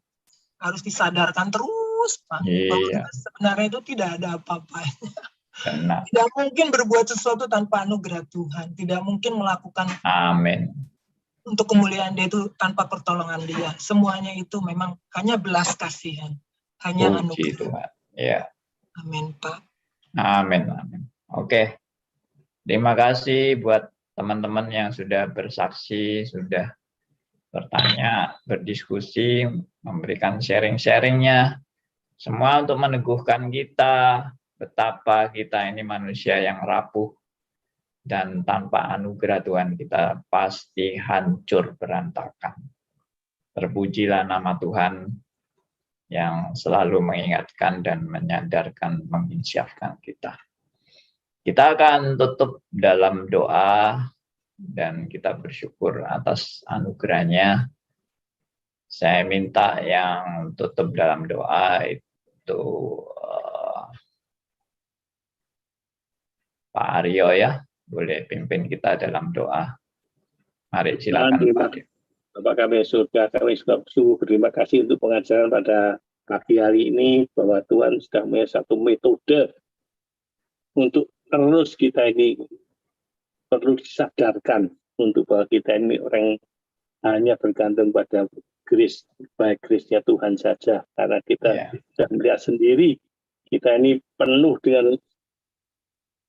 F: harus disadarkan terus, Pak. Bahwa kita sebenarnya itu tidak ada apa-apanya. Tidak mungkin berbuat sesuatu tanpa anugerah Tuhan. Tidak mungkin melakukan untuk kemuliaan Dia itu tanpa pertolongan Dia. Semuanya itu memang hanya belas kasihan. Hanya anugerah
A: Tuhan. Ya.
F: Amin, Pak.
A: Amin. Oke. Terima kasih buat teman-teman yang sudah bersaksi, sudah bertanya, berdiskusi, memberikan sharing-sharingnya. Semua untuk meneguhkan kita betapa kita ini manusia yang rapuh, dan tanpa anugerah Tuhan kita pasti hancur berantakan. Terpujilah nama Tuhan yang selalu mengingatkan dan menyadarkan, menginsyafkan kita. Kita akan tutup dalam doa dan kita bersyukur atas anugerahnya. Saya minta yang tutup dalam doa itu Pak Aryo ya, boleh pimpin kita dalam doa. Mari silakan Pak Aryo.
C: Bapak kami surga, kami sungguh berterima kasih untuk pengajaran pada pagi hari ini, bahwa Tuhan sudah punya satu metode untuk terus kita ini perlu disadarkan untuk bahwa kita ini orang hanya bergantung pada grace, baik grace-nya Tuhan saja, karena kita sudah melihat sendiri kita ini penuh dengan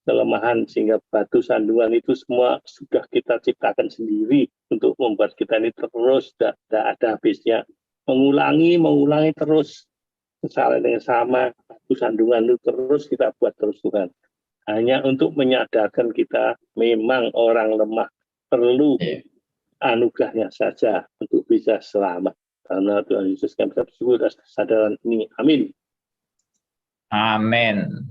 C: kelemahan, sehingga batu sandungan itu semua sudah kita ciptakan sendiri untuk membuat kita ini terus tidak ada habisnya, mengulangi terus kesalahan yang sama, batu sandungan itu terus kita buat terus Tuhan, hanya untuk menyadarkan kita memang orang lemah, perlu anugerahnya saja untuk bisa selamat. Karena Tuhan Yesus kami bersyukur atas kesadaran ini. Amin.
A: Amin.